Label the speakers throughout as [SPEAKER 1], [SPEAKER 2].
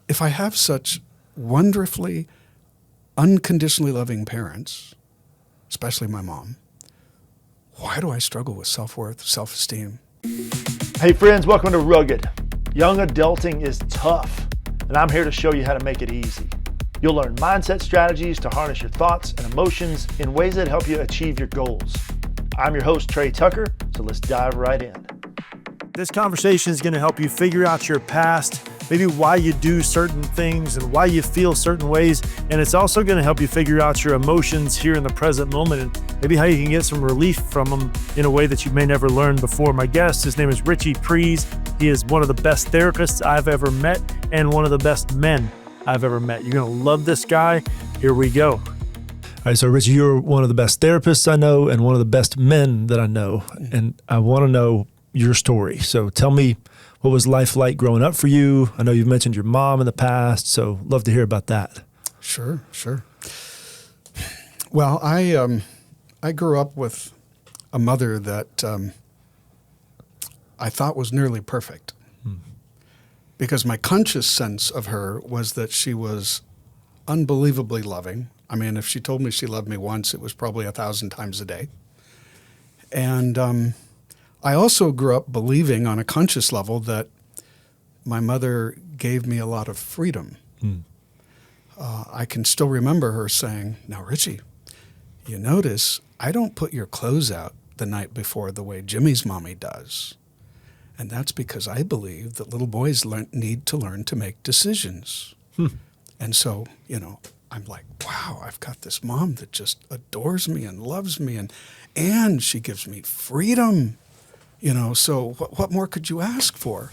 [SPEAKER 1] if I have such wonderfully, unconditionally loving parents, especially my mom, why do I struggle with self-worth, self-esteem?
[SPEAKER 2] Hey friends, welcome to Rugged. Young adulting is tough, and I'm here to show you how to make it easy. You'll learn mindset strategies to harness your thoughts and emotions in ways that help you achieve your goals. I'm your host, Trey Tucker, so let's dive right in. This conversation is going to help you figure out your past, maybe why you do certain things and why you feel certain ways. And it's also going to help you figure out your emotions here in the present moment and maybe how you can get some relief from them in a way that you may never learned before. My guest, his name is Ritchie Pruehs. He is one of the best therapists I've ever met and one of the best men I've ever met. You're going to love this guy. Here we go. All right, so Ritchie, you're one of the best therapists I know and one of the best men that I know. And I want to know your story. So tell me, what was life like growing up for you? I know you've mentioned your mom in the past, so love to hear about that.
[SPEAKER 1] Sure. Well, I grew up with a mother that I thought was nearly perfect because my conscious sense of her was that she was unbelievably loving. I mean, if she told me she loved me once, it was probably 1,000 times a day. And I also grew up believing on a conscious level that my mother gave me a lot of freedom. I can still remember her saying, "Now, Ritchie, you notice I don't put your clothes out the night before the way Jimmy's mommy does. And that's because I believe that little boys need to learn to make decisions." And so, I'm like, wow, I've got this mom that just adores me and loves me and she gives me freedom. So what more could you ask for?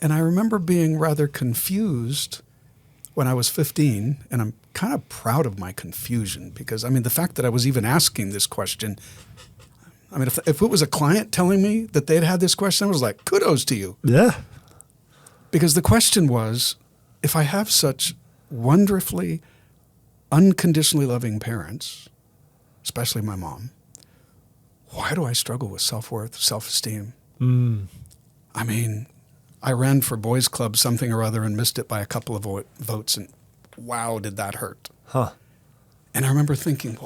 [SPEAKER 1] And I remember being rather confused when I was 15, and I'm kind of proud of my confusion because, the fact that I was even asking this question, if it was a client telling me that they'd had this question, I was like, kudos to you.
[SPEAKER 2] Yeah.
[SPEAKER 1] Because the question was, if I have such wonderfully, unconditionally loving parents, especially my mom, why do I struggle with self-worth, self-esteem? I ran for boys club something or other and missed it by a couple of votes, and wow, did that hurt. And I remember thinking,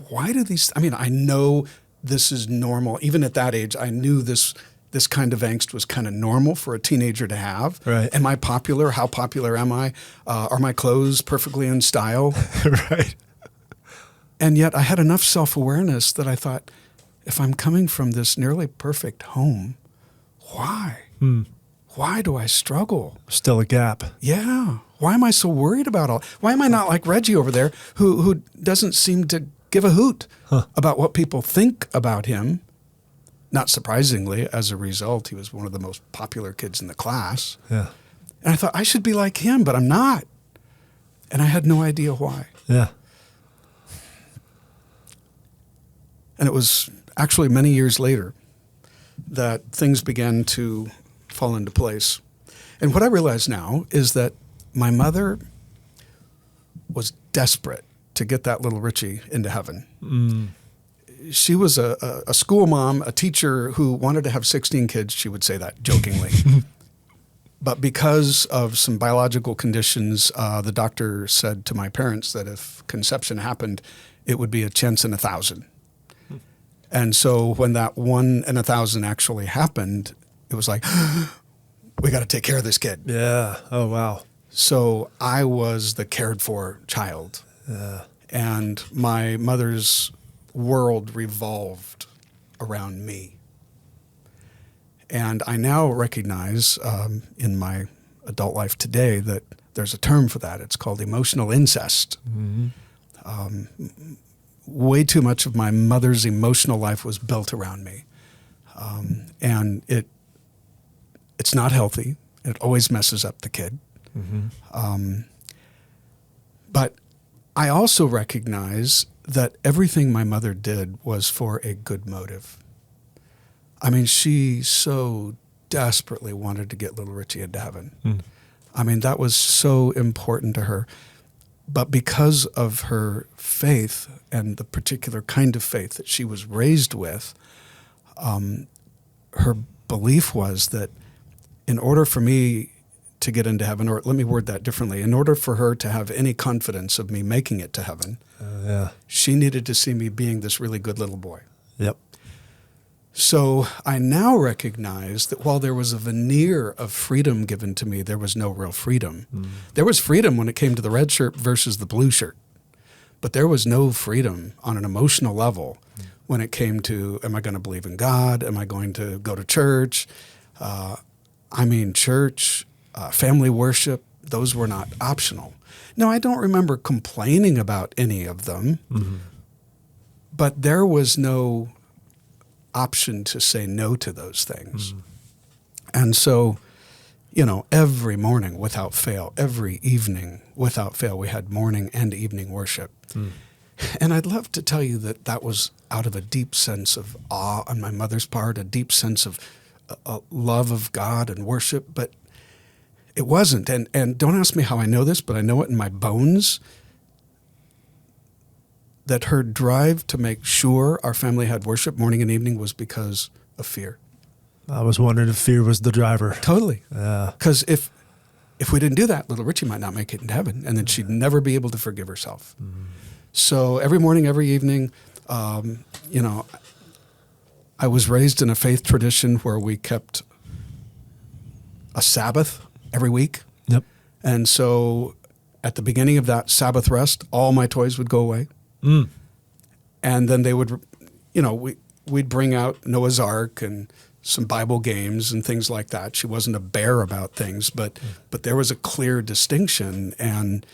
[SPEAKER 1] why do these, I know this is normal. Even at that age, I knew this kind of angst was kind of normal for a teenager to have.
[SPEAKER 2] Right.
[SPEAKER 1] Am I popular? How popular am I? Are my clothes perfectly in style?
[SPEAKER 2] Right.
[SPEAKER 1] And yet I had enough self-awareness that I thought, if I'm coming from this nearly perfect home, why? Why do I struggle?
[SPEAKER 2] Still a gap.
[SPEAKER 1] Yeah. Why am I so worried about why am I not like Reggie over there who doesn't seem to give a hoot about what people think about him? Not surprisingly, as a result, he was one of the most popular kids in the class.
[SPEAKER 2] Yeah.
[SPEAKER 1] And I thought, I should be like him, but I'm not. And I had no idea why.
[SPEAKER 2] Yeah.
[SPEAKER 1] And it was actually many years later that things began to fall into place. And what I realize now is that my mother was desperate to get that little Ritchie into heaven. She was a school mom, a teacher who wanted to have 16 kids. She would say that jokingly. But because of some biological conditions, the doctor said to my parents that if conception happened, it would be a chance in 1,000. And so when that 1 in 1,000 actually happened, it was like, we got to take care of this kid.
[SPEAKER 2] Yeah. Oh, wow.
[SPEAKER 1] So I was the cared for child. And my mother's world revolved around me. And I now recognize in my adult life today that there's a term for that. It's called emotional incest. Way too much of my mother's emotional life was built around me. And it's not healthy. It always messes up the kid. But I also recognize that everything my mother did was for a good motive. She so desperately wanted to get little Ritchie into heaven. That was so important to her. But because of her faith and the particular kind of faith that she was raised with, her belief was that in order for me to get into heaven, or let me word that differently. In order for her to have any confidence of me making it to heaven, she needed to see me being this really good little boy.
[SPEAKER 2] Yep.
[SPEAKER 1] So I now recognize that while there was a veneer of freedom given to me, there was no real freedom. There was freedom when it came to the red shirt versus the blue shirt, but there was no freedom on an emotional level when it came to, am I going to believe in God? Am I going to go to church? Church, family worship, those were not optional. Now, I don't remember complaining about any of them, but there was no option to say no to those things. And so, every morning without fail, every evening without fail, we had morning and evening worship. And I'd love to tell you that that was out of a deep sense of awe on my mother's part, a deep sense of a love of God and worship, but it wasn't. And don't ask me how I know this, but I know it in my bones, that her drive to make sure our family had worship morning and evening was because of fear.
[SPEAKER 2] I was wondering if fear was the driver.
[SPEAKER 1] Totally.
[SPEAKER 2] Yeah.
[SPEAKER 1] Because if we didn't do that, little Ritchie might not make it into heaven, and then she'd never be able to forgive herself. So every morning, every evening, I was raised in a faith tradition where we kept a Sabbath every week.
[SPEAKER 2] Yep.
[SPEAKER 1] And so at the beginning of that Sabbath rest, all my toys would go away. And then they would, we'd bring out Noah's Ark and some Bible games and things like that. She wasn't a bear about things, but there was a clear distinction, and,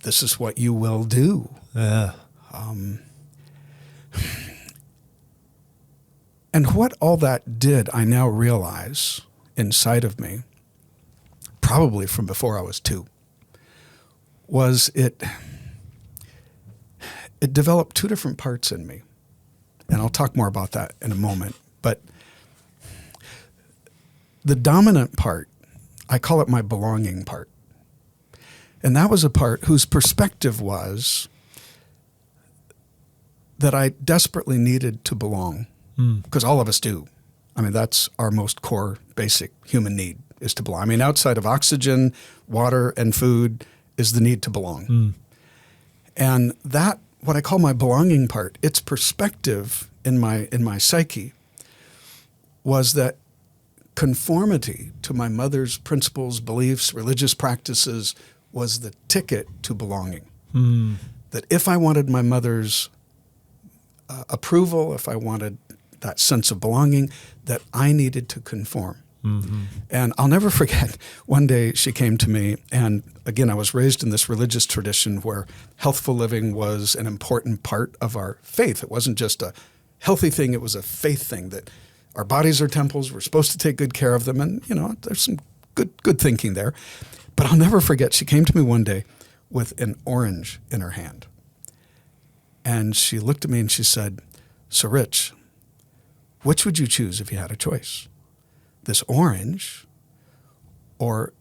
[SPEAKER 1] this is what you will do.
[SPEAKER 2] Yeah.
[SPEAKER 1] And what all that did, I now realize inside of me, probably from before I was 2, was it developed 2 different parts in me. And I'll talk more about that in a moment. But the dominant part, I call it my belonging part. And that was a part whose perspective was that I desperately needed to belong, because all of us do. That's our most core, basic human need, is to belong. Outside of oxygen, water, and food is the need to belong. And that, what I call my belonging part, its perspective in my psyche was that conformity to my mother's principles, beliefs, religious practices was the ticket to belonging. That if I wanted my mother's approval, if I wanted that sense of belonging, that I needed to conform. And I'll never forget, one day she came to me, and again, I was raised in this religious tradition where healthful living was an important part of our faith. It wasn't just a healthy thing, it was a faith thing, that our bodies are temples, we're supposed to take good care of them, and there's some good thinking there. But I'll never forget, she came to me one day with an orange in her hand. And she looked at me and she said, "So Rich, which would you choose if you had a choice? This orange or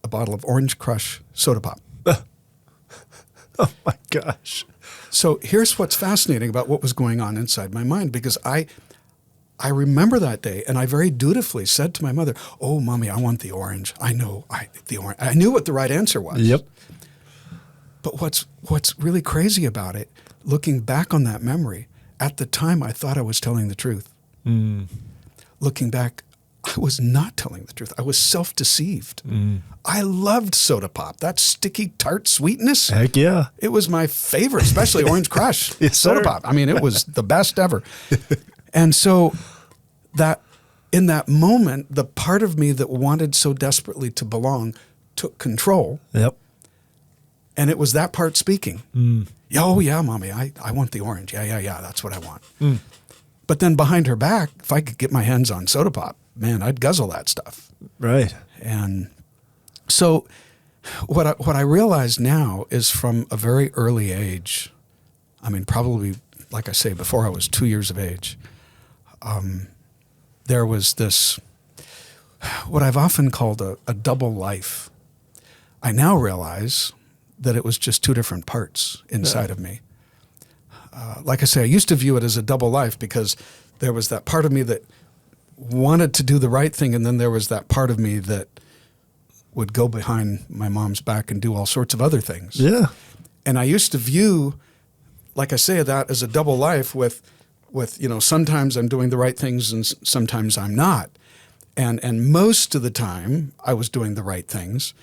[SPEAKER 1] a bottle of Orange Crush soda pop?"
[SPEAKER 2] Oh my gosh.
[SPEAKER 1] So here's what's fascinating about what was going on inside my mind, because I remember that day, and I very dutifully said to my mother, "Oh, Mommy, I want the orange. I know the orange." I knew what the right answer was.
[SPEAKER 2] Yep.
[SPEAKER 1] But what's really crazy about it, looking back on that memory, at the time I thought I was telling the truth. Looking back, I was not telling the truth. I was self-deceived. I loved soda pop. That sticky, tart sweetness.
[SPEAKER 2] Heck yeah.
[SPEAKER 1] It was my favorite, especially Orange Crush
[SPEAKER 2] Yes,
[SPEAKER 1] soda
[SPEAKER 2] sir.
[SPEAKER 1] pop. It was the best ever. And so that in that moment, the part of me that wanted so desperately to belong took control.
[SPEAKER 2] Yep.
[SPEAKER 1] And it was that part speaking. Oh, yeah, Mommy, I want the orange. Yeah, that's what I want. But then behind her back, if I could get my hands on soda pop, man, I'd guzzle that stuff.
[SPEAKER 2] Right.
[SPEAKER 1] And so what I realize now is, from a very early age, probably, like I say, before I was 2 years of age, there was this, what I've often called a double life. I now realize that it was just 2 different parts inside of me. Like I say, I used to view it as a double life, because there was that part of me that wanted to do the right thing, and then there was that part of me that would go behind my mom's back and do all sorts of other things.
[SPEAKER 2] Yeah.
[SPEAKER 1] And I used to view, like I say, that as a double life with sometimes I'm doing the right things and sometimes I'm not. And most of the time I was doing the right things.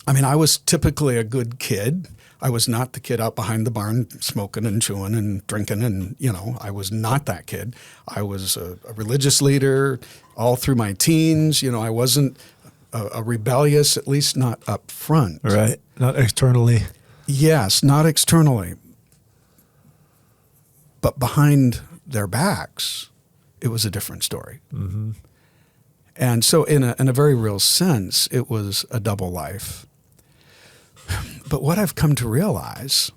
[SPEAKER 1] I mean, I was typically a good kid. I was not the kid out behind the barn smoking and chewing and drinking and, I was not that kid. I was a religious leader all through my teens. I wasn't a rebellious, at least not up front.
[SPEAKER 2] Right. Not externally.
[SPEAKER 1] Yes, not externally. But behind their backs, it was a different story. Mm-hmm. And so in a very real sense, it was a double life. But what I've come to realize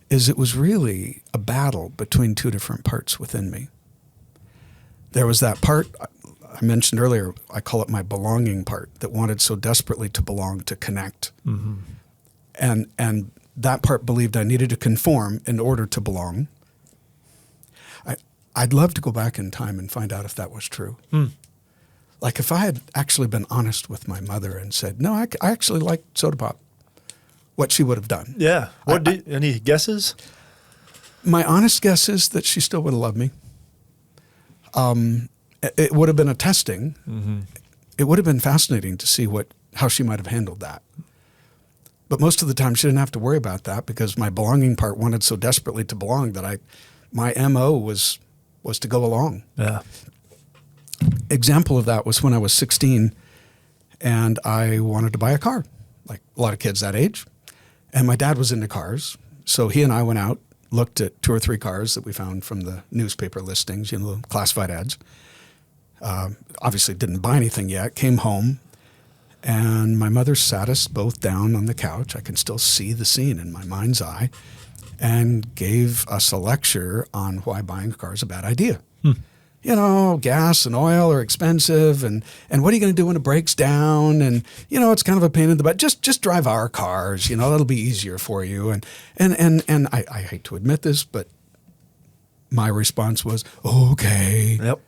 [SPEAKER 1] is it was really a battle between two different parts within me. There was that part I mentioned earlier, I call it my belonging part, that wanted so desperately to belong, to connect. Mm-hmm. And that part believed I needed to conform in order to belong. I'd love to go back in time and find out if that was true. Like if I had actually been honest with my mother and said, no, I actually like soda pop, what she would have done.
[SPEAKER 2] Yeah. Any guesses?
[SPEAKER 1] My honest guess is that she still would have loved me. It would have been a testing. Mm-hmm. It would have been fascinating to see how she might have handled that. But most of the time she didn't have to worry about that because my belonging part wanted so desperately to belong that my MO was to go along.
[SPEAKER 2] Yeah.
[SPEAKER 1] Example of that was when I was 16 and I wanted to buy a car, like a lot of kids that age. And my dad was into cars. So he and I went out, looked at 2 or 3 cars that we found from the newspaper listings, the classified ads. Obviously didn't buy anything yet, came home, and my mother sat us both down on the couch. I can still see the scene in my mind's eye, and gave us a lecture on why buying a car is a bad idea. Gas and oil are expensive, and what are you going to do when it breaks down? And, it's kind of a pain in the butt. Just drive our cars, that'll be easier for you. And I hate to admit this, but my response was, okay.
[SPEAKER 2] Yep.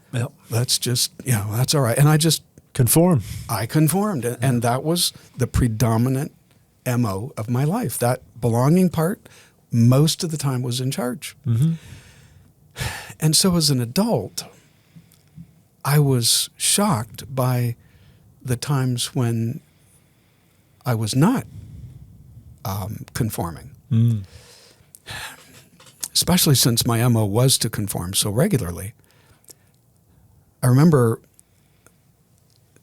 [SPEAKER 1] Let's just, that's all right. And I just
[SPEAKER 2] conformed.
[SPEAKER 1] I conformed. And that was the predominant MO of my life. That belonging part most of the time was in charge. Mm-hmm. And so as an adult, I was shocked by the times when I was not conforming. Especially since my MO was to conform so regularly. I remember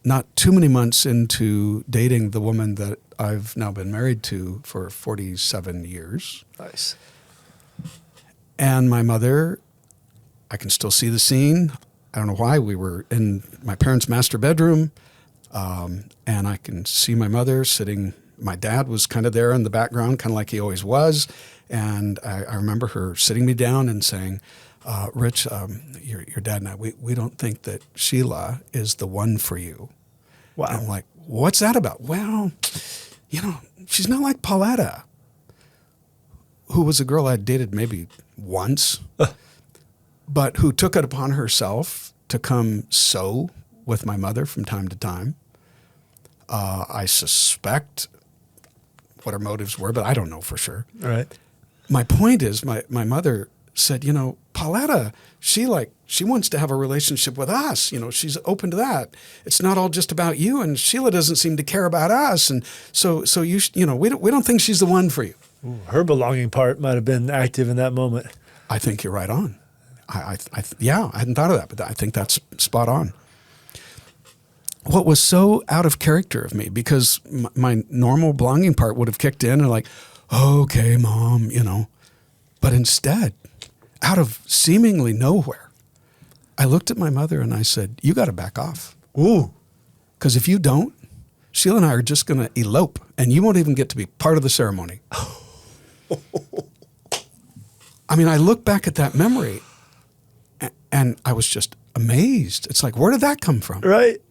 [SPEAKER 1] not too many months into dating the woman that I've now been married to for 47 years.
[SPEAKER 2] Nice.
[SPEAKER 1] And my mother, I can still see the scene. I don't know why. We were in my parents' master bedroom, and I can see my mother sitting. My dad was kind of there in the background, kind of like he always was. And I remember her sitting me down and saying, Rich, your dad and I, we don't think that Sheila is the one for you.
[SPEAKER 2] Wow.
[SPEAKER 1] And I'm like, what's that about? Well, she's not like Pauletta, who was a girl I'd dated maybe once, but who took it upon herself to come sew with my mother from time to time. I suspect what her motives were, but I don't know for sure.
[SPEAKER 2] Right.
[SPEAKER 1] My point is, my mother said, Pauletta, she wants to have a relationship with us. She's open to that. It's not all just about you, and Sheila doesn't seem to care about us. And so we don't think she's the one for you.
[SPEAKER 2] Ooh, her belonging part might have been active in that moment.
[SPEAKER 1] I think you're right on. I hadn't thought of that, but I think that's spot on. What was so out of character of me, because my normal belonging part would have kicked in and like, okay, Mom, but instead, out of seemingly nowhere, I looked at my mother and I said, you got to back off.
[SPEAKER 2] Ooh.
[SPEAKER 1] Because if you don't, Sheila and I are just going to elope, and you won't even get to be part of the ceremony. I mean, I look back at that memory, and I was just amazed. It's like, where did that come from?
[SPEAKER 2] Right.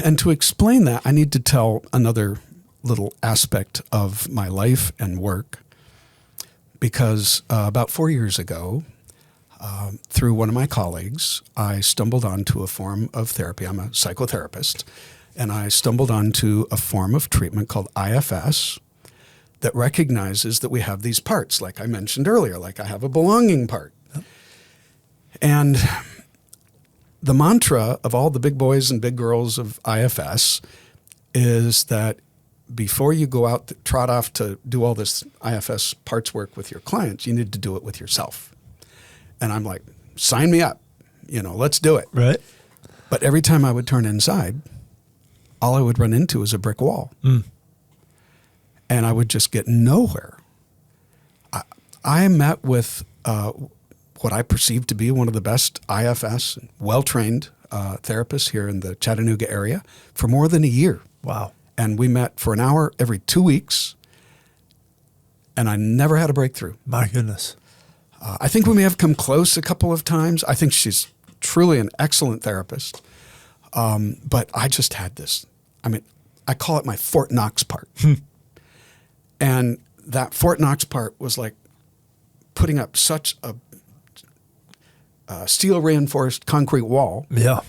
[SPEAKER 1] And to explain that, I need to tell another little aspect of my life and work, because about 4 years ago, through one of my colleagues, I stumbled onto a form of therapy. I'm a psychotherapist, and I stumbled onto a form of treatment called IFS that recognizes that we have these parts, like I mentioned earlier, like I have a belonging part. Yep. And the mantra of all the big boys and big girls of IFS is that before you go out, trot off to do all this IFS parts work with your clients, you need to do it with yourself. And I'm like, sign me up, let's do it.
[SPEAKER 2] Right.
[SPEAKER 1] But every time I would turn inside, all I would run into is a brick wall. Mm. And I would just get nowhere. I met with what I perceive to be one of the best IFS, well-trained therapists here in the Chattanooga area for more than a year.
[SPEAKER 2] Wow.
[SPEAKER 1] And we met for an hour every 2 weeks, and I never had a breakthrough.
[SPEAKER 2] My goodness.
[SPEAKER 1] I think we may have come close a couple of times. I think she's truly an excellent therapist. But I just had this. I call it my Fort Knox part. And that Fort Knox part was like putting up such a steel-reinforced concrete wall.
[SPEAKER 2] Yeah.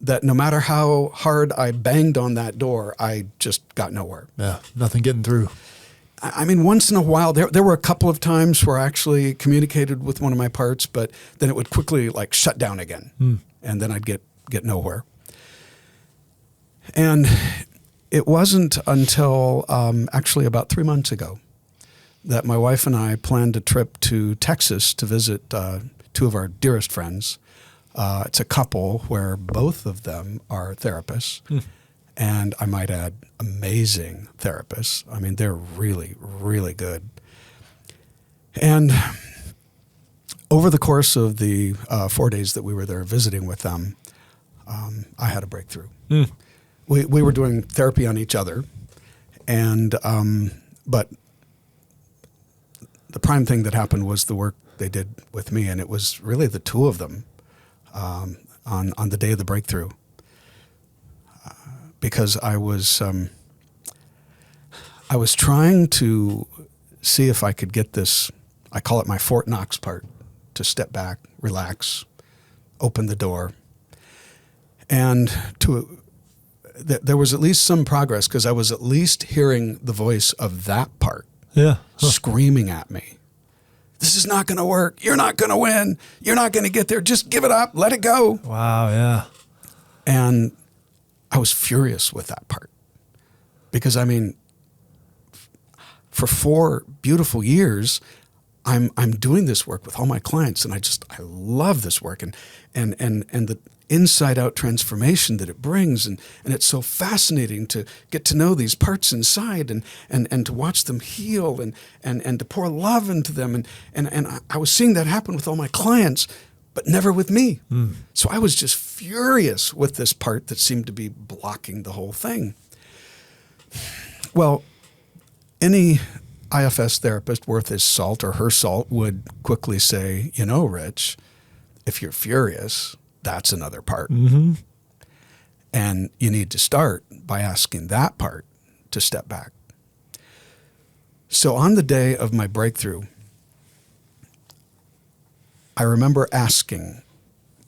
[SPEAKER 1] That no matter how hard I banged on that door, I just got nowhere.
[SPEAKER 2] Yeah, nothing getting through.
[SPEAKER 1] Once in a while, there were a couple of times where I actually communicated with one of my parts, but then it would quickly shut down again, and then I'd get nowhere. And it wasn't until actually about 3 months ago that my wife and I planned a trip to Texas to visit two of our dearest friends. It's a couple where both of them are therapists. And I might add, amazing therapists. They're really, really good. And over the course of the 4 days that we were there visiting with them, I had a breakthrough. We were doing therapy on each other, and but the prime thing that happened was the work they did with me, and it was really the two of them on the day of the breakthrough. Because I was trying to see if I could get this, I call it my Fort Knox part, to step back, relax, open the door. And there was at least some progress because I was at least hearing the voice of that part screaming at me. This is not going to work. You're not going to win. You're not going to get there. Just give it up. Let it go.
[SPEAKER 2] Wow, yeah.
[SPEAKER 1] And I was furious with that part because for 4 beautiful years, I'm doing this work with all my clients, and I love this work and the inside out transformation that it brings, and it's so fascinating to get to know these parts inside and to watch them heal and to pour love into them, and I was seeing that happen with all my clients, but never with me. So I was just furious with this part that seemed to be blocking the whole thing. Well, any IFS therapist worth his salt or her salt would quickly say, Rich, if you're furious, that's another part. Mm-hmm. And you need to start by asking that part to step back. So on the day of my breakthrough, I remember asking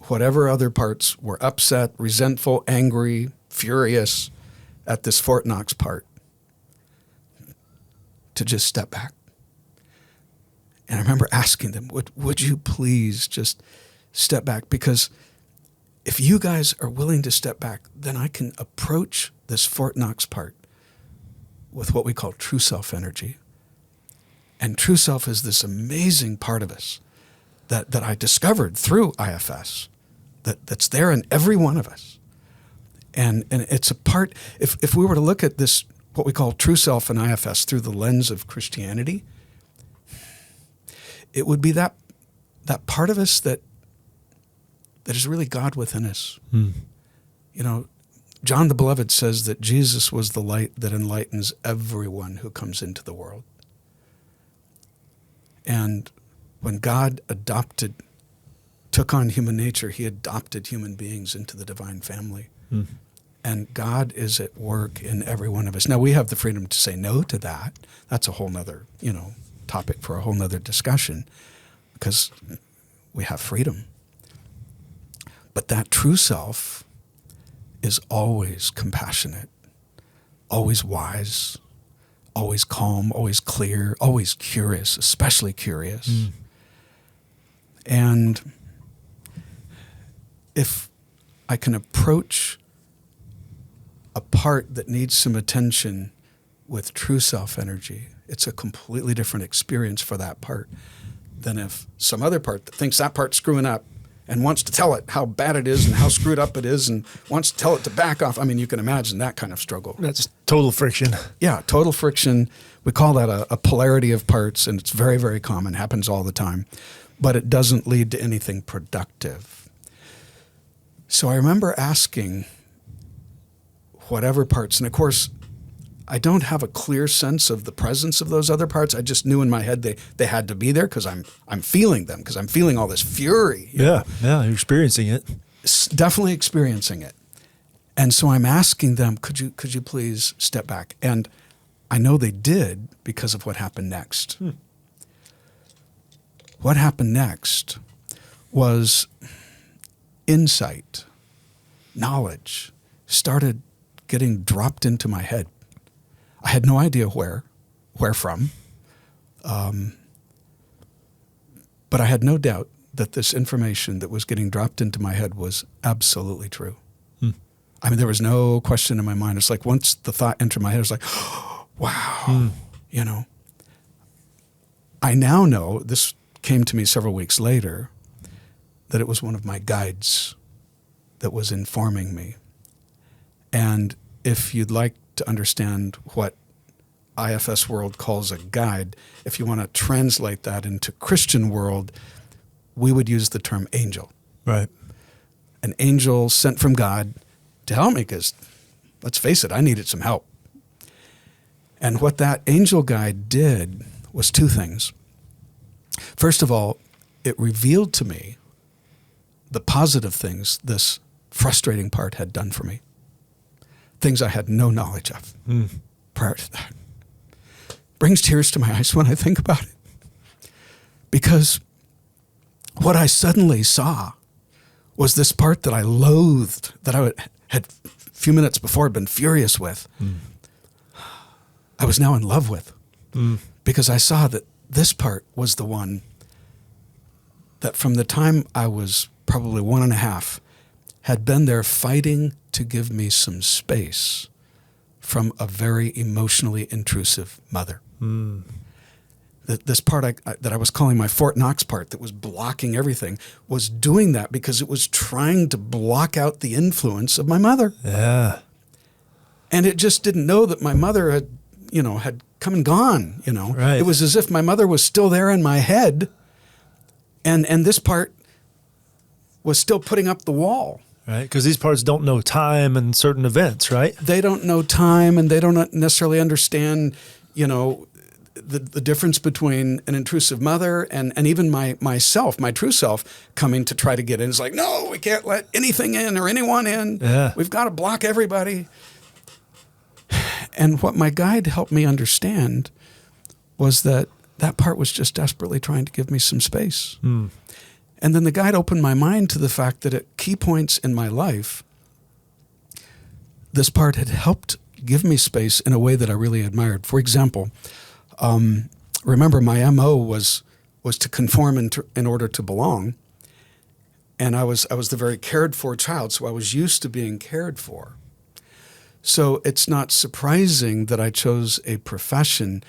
[SPEAKER 1] whatever other parts were upset, resentful, angry, furious at this Fort Knox part to just step back. And I remember asking them, would you please just step back? Because if you guys are willing to step back, then I can approach this Fort Knox part with what we call true self energy. And true self is this amazing part of us that I discovered through IFS, that's there in every one of us. And it's a part, if we were to look at this, what we call true self and IFS through the lens of Christianity, it would be that part of us that is really God within us. John the Beloved says that Jesus was the light that enlightens everyone who comes into the world. And when God took on human nature, he adopted human beings into the divine family. And God is at work in every one of us. Now, we have the freedom to say no to that. That's a whole nother, topic for a whole nother discussion, because we have freedom. But that true self is always compassionate, always wise, always calm, always clear, always curious, especially curious. And if I can approach a part that needs some attention with true self energy, it's a completely different experience for that part than if some other part that thinks that part's screwing up and wants to tell it how bad it is and how screwed up it is and wants to tell it to back off. I mean, you can imagine that kind of struggle.
[SPEAKER 2] That's total friction.
[SPEAKER 1] Yeah, total friction. We call that a polarity of parts, and it's very, very common, happens all the time. But it doesn't lead to anything productive. So I remember asking whatever parts, and of course, I don't have a clear sense of the presence of those other parts. I just knew in my head they had to be there because I'm feeling them, because I'm feeling all this fury.
[SPEAKER 2] Yeah, you're experiencing it.
[SPEAKER 1] Definitely experiencing it. And so I'm asking them, could you please step back? And I know they did because of what happened next. What happened next was insight, knowledge started getting dropped into my head. I had no idea where from, but I had no doubt that this information that was getting dropped into my head was absolutely true. I mean, there was no question in my mind. It's like once the thought entered my head, it was like, oh, wow, you know. I now know, this came to me several weeks later, that it was one of my guides that was informing me. And if you'd like to understand what IFS world calls a guide, if you want to translate that into Christian world, we would use the term angel.
[SPEAKER 2] Right.
[SPEAKER 1] An angel sent from God to help me because, let's face it, I needed some help. And what that angel guide did was two things. First of all, it revealed to me the positive things this frustrating part had done for me. Things I had no knowledge of prior to that. Brings tears to my eyes when I think about it. Because what I suddenly saw was this part that I loathed, that I had a few minutes before been furious with. I was now in love with. Because I saw that this part was the one that from the time I was probably 1.5 had been there fighting to give me some space from a very emotionally intrusive mother. This part that I was calling my Fort Knox part that was blocking everything was doing that because it was trying to block out the influence of my mother.
[SPEAKER 2] Yeah.
[SPEAKER 1] And it just didn't know that my mother had come and gone,
[SPEAKER 2] Right.
[SPEAKER 1] It was as if my mother was still there in my head and this part was still putting up the wall.
[SPEAKER 2] Right, because these parts don't know time and certain events, right?
[SPEAKER 1] They don't know time, and they don't necessarily understand, the difference between an intrusive mother and even myself, my true self, coming to try to get in. It's like, no, we can't let anything in or anyone in.
[SPEAKER 2] Yeah.
[SPEAKER 1] We've got to block everybody. And what my guide helped me understand was that part was just desperately trying to give me some space. And then the guide opened my mind to the fact that at key points in my life, this part had helped give me space in a way that I really admired. For example, remember my MO was to conform in order to belong. And I was the very cared for child, so I was used to being cared for. So it's not surprising that I chose a profession,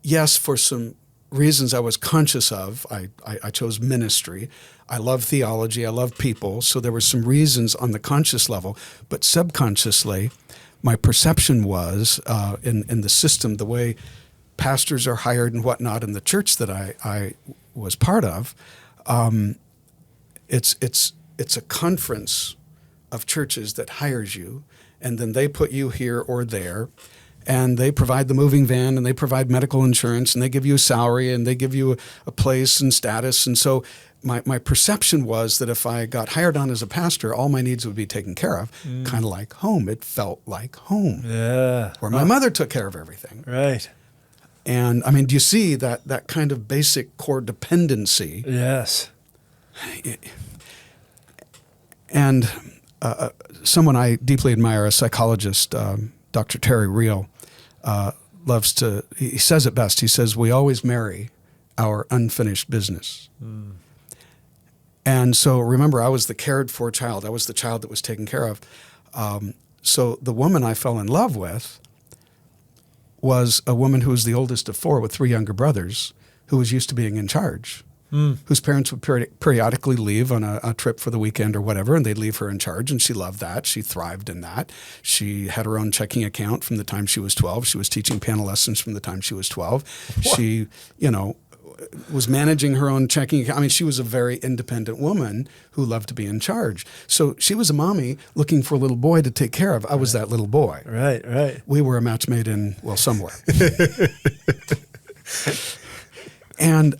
[SPEAKER 1] yes, for some reasons I was conscious of. I chose ministry. I love theology. I love people. So there were some reasons on the conscious level, but subconsciously, my perception was in the system, the way pastors are hired and whatnot in the church that I was part of. It's a conference of churches that hires you, and then they put you here or there. And they provide the moving van, and they provide medical insurance, and they give you a salary, and they give you a place and status. And so my perception was that if I got hired on as a pastor, all my needs would be taken care of, kind of like home. It felt like home,
[SPEAKER 2] Yeah.
[SPEAKER 1] where my mother took care of everything.
[SPEAKER 2] Right.
[SPEAKER 1] And I mean, do you see that kind of basic core dependency?
[SPEAKER 2] Yes.
[SPEAKER 1] And someone I deeply admire, a psychologist, Dr. Terry Real, he says it best. He says, we always marry our unfinished business. Mm. And so remember, I was the cared for child. I was the child that was taken care of. So the woman I fell in love with was a woman who was the oldest of 4 with 3 younger brothers, who was used to being in charge, whose parents would periodically leave on a trip for the weekend or whatever, and they'd leave her in charge, and she loved that. She thrived in that. She had her own checking account from the time she was 12. She was teaching piano lessons from the time she was 12. What? She, was managing her own checking account. I mean, she was a very independent woman who loved to be in charge. So she was a mommy looking for a little boy to take care of. I was that little boy.
[SPEAKER 2] Right.
[SPEAKER 1] We were a match made in, somewhere. And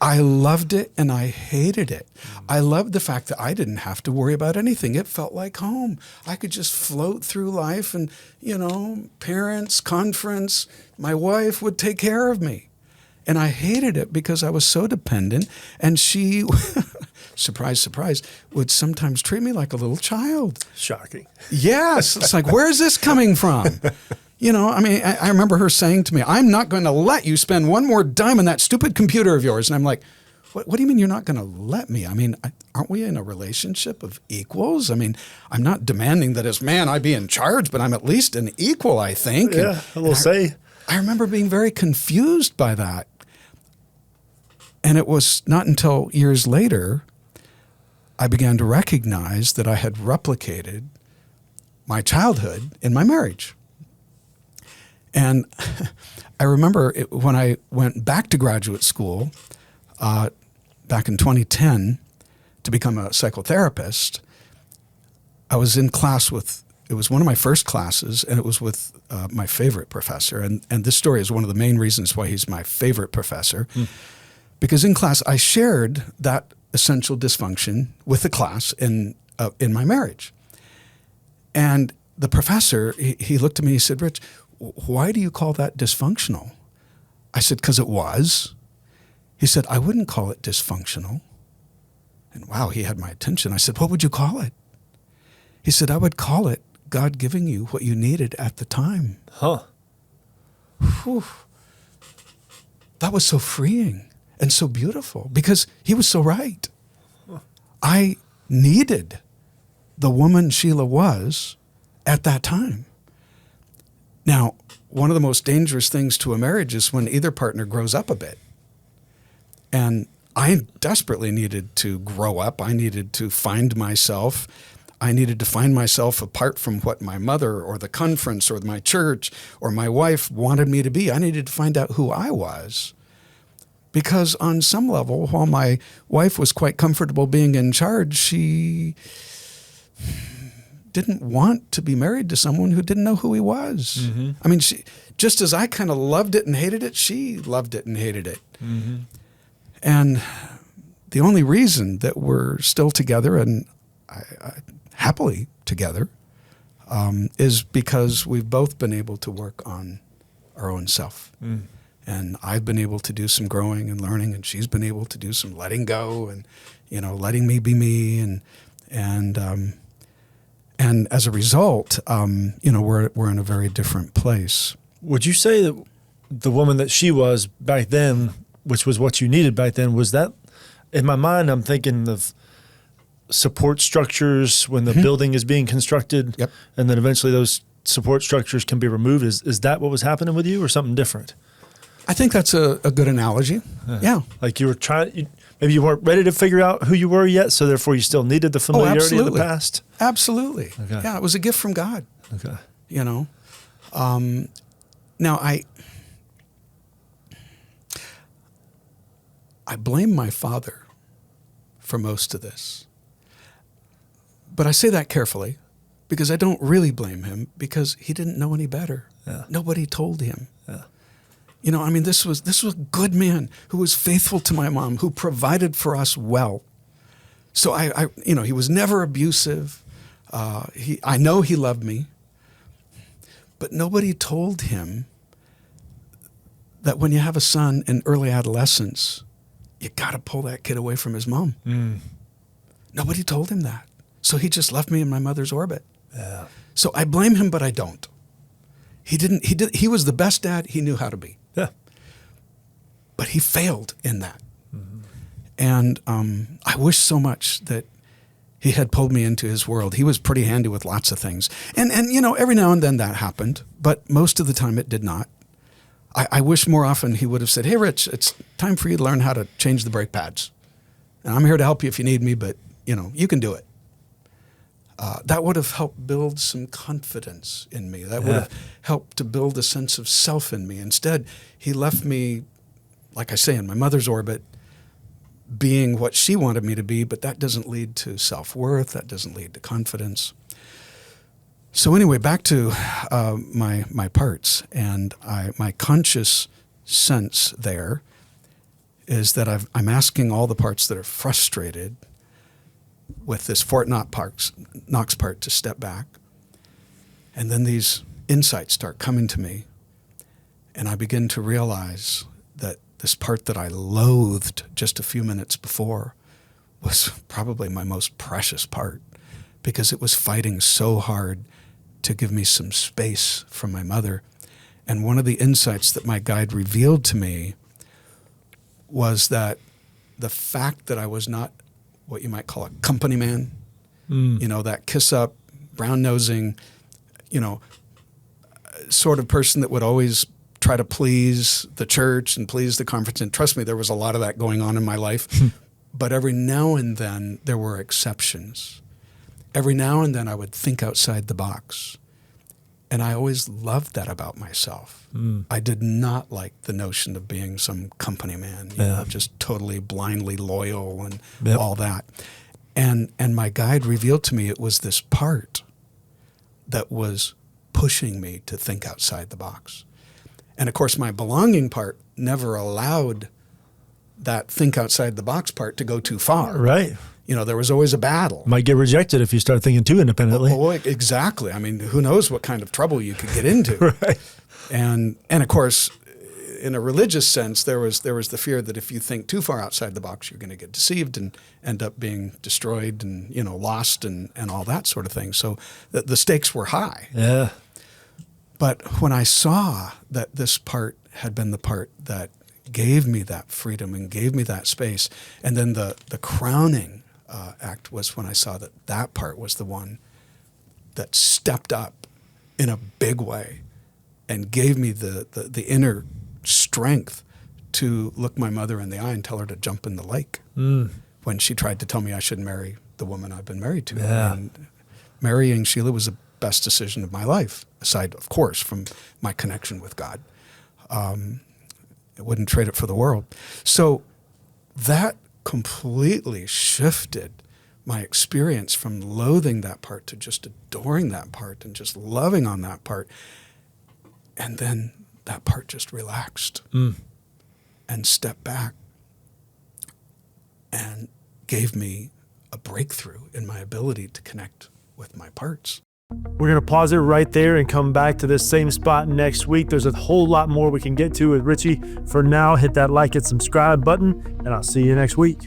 [SPEAKER 1] I loved it and I hated it. I loved the fact that I didn't have to worry about anything. It felt like home. I could just float through life and, parents, conference, my wife would take care of me. And I hated it because I was so dependent, and she, surprise, surprise, would sometimes treat me like a little child.
[SPEAKER 2] Shocking.
[SPEAKER 1] Yes. It's like, where is this coming from? I remember her saying to me, I'm not going to let you spend one more dime on that stupid computer of yours. And I'm like, what do you mean you're not going to let me? I mean, aren't we in a relationship of equals? I mean, I'm not demanding that as man I be in charge, but I'm at least an equal, I think.
[SPEAKER 2] Yeah, a little say.
[SPEAKER 1] I remember being very confused by that. And it was not until years later I began to recognize that I had replicated my childhood in my marriage. And I remember when I went back to graduate school back in 2010 to become a psychotherapist, I was in class it was one of my first classes, and it was with my favorite professor. And this story is one of the main reasons why he's my favorite professor. Because in class, I shared that essential dysfunction with the class in my marriage. And the professor, he looked at me and he said, Rich, why do you call that dysfunctional? I said, because it was. He said, I wouldn't call it dysfunctional. And wow, he had my attention. I said, what would you call it? He said, I would call it God giving you what you needed at the time.
[SPEAKER 2] Huh.
[SPEAKER 1] Whew. That was so freeing and so beautiful because he was so right. I needed the woman Sheila was at that time. Now, one of the most dangerous things to a marriage is when either partner grows up a bit. And I desperately needed to grow up. I needed to find myself. I needed to find myself apart from what my mother or the conference or my church or my wife wanted me to be. I needed to find out who I was. Because on some level, while my wife was quite comfortable being in charge, she didn't want to be married to someone who didn't know who he was. Mm-hmm. I mean, just as I kind of loved it and hated it, she loved it and hated it. Mm-hmm. And the only reason that we're still together and happily together is because we've both been able to work on our own self. Mm. And I've been able to do some growing and learning, and she's been able to do some letting go and, letting me be me. And as a result, we're in a very different place.
[SPEAKER 2] Would you say that the woman that she was back then, which was what you needed back then, was that, in my mind, I'm thinking of support structures when the building is being constructed,
[SPEAKER 1] yep.
[SPEAKER 2] And then eventually those support structures can be removed. Is that what was happening with you or something different?
[SPEAKER 1] I think that's a good analogy. Yeah.
[SPEAKER 2] Like you were maybe you weren't ready to figure out who you were yet, so therefore you still needed the familiarity of the past?
[SPEAKER 1] Absolutely.
[SPEAKER 2] Okay.
[SPEAKER 1] Yeah, it was a gift from God.
[SPEAKER 2] Okay.
[SPEAKER 1] Now I blame my father for most of this. But I say that carefully because I don't really blame him because he didn't know any better.
[SPEAKER 2] Yeah.
[SPEAKER 1] Nobody told him.
[SPEAKER 2] Yeah.
[SPEAKER 1] This was a good man who was faithful to my mom, who provided for us well. So he was never abusive. I know he loved me, but nobody told him that when you have a son in early adolescence, you got to pull that kid away from his mom. Nobody told him that. So he just left me in my mother's orbit.
[SPEAKER 2] Yeah.
[SPEAKER 1] So I blame him, but I don't. He was the best dad he knew how to be.
[SPEAKER 2] Yeah.
[SPEAKER 1] But he failed in that. And I wish so much that he had pulled me into his world. He was pretty handy with lots of things. And you know, every now and then that happened, but most of the time it did not. I wish more often he would have said, hey, Rich, it's time for you to learn how to change the brake pads. And I'm here to help you if you need me, but, you know, you can do it. That would have helped build some confidence in me. That would have helped to build a sense of self in me. Instead, he left me, like I say, in my mother's orbit, being what she wanted me to be, but that doesn't lead to self-worth. That doesn't lead to confidence. So anyway, back to my parts, and my conscious sense there is that I'm asking all the parts that are frustrated with this Fort Knox part to step back. And then these insights start coming to me, and I begin to realize that this part that I loathed just a few minutes before was probably my most precious part, because it was fighting so hard to give me some space from my mother. And one of the insights that my guide revealed to me was that the fact that I was not what you might call a company man, you know, that kiss up, brown nosing, you know, sort of person that would always try to please the church and please the conference. And trust me, there was a lot of that going on in my life. But every now and then there were exceptions. Every now and then I would think outside the box. And I always loved that about myself. I did not like the notion of being some company man, you know, just totally blindly loyal and all that. And my guide revealed to me it was this part that was pushing me to think outside the box. And of course, my belonging part never allowed that think outside the box part to go too far.
[SPEAKER 2] Right.
[SPEAKER 1] You know, there was always a battle.
[SPEAKER 2] Might get rejected if you start thinking too independently.
[SPEAKER 1] Oh, exactly. I mean, who knows what kind of trouble you could get into.
[SPEAKER 2] Right.
[SPEAKER 1] And of course, in a religious sense, there was the fear that if you think too far outside the box, you're going to get deceived and end up being destroyed and, you know, lost and all that sort of thing. So the stakes were high.
[SPEAKER 2] Yeah.
[SPEAKER 1] But when I saw that this part had been the part that gave me that freedom and gave me that space, and then the crowning act was when I saw that part was the one that stepped up in a big way and gave me the inner strength to look my mother in the eye and tell her to jump in the lake when she tried to tell me I should marry the woman I've been married to.
[SPEAKER 2] Yeah.
[SPEAKER 1] And marrying Sheila was the best decision of my life, aside, of course, from my connection with God. I wouldn't trade it for the world. So that completely shifted my experience from loathing that part to just adoring that part and just loving on that part. And then that part just relaxed and stepped back and gave me a breakthrough in my ability to connect with my parts.
[SPEAKER 2] We're going to pause it right there and come back to this same spot next week. There's a whole lot more we can get to with Ritchie. For now, hit that like and subscribe button, and I'll see you next week.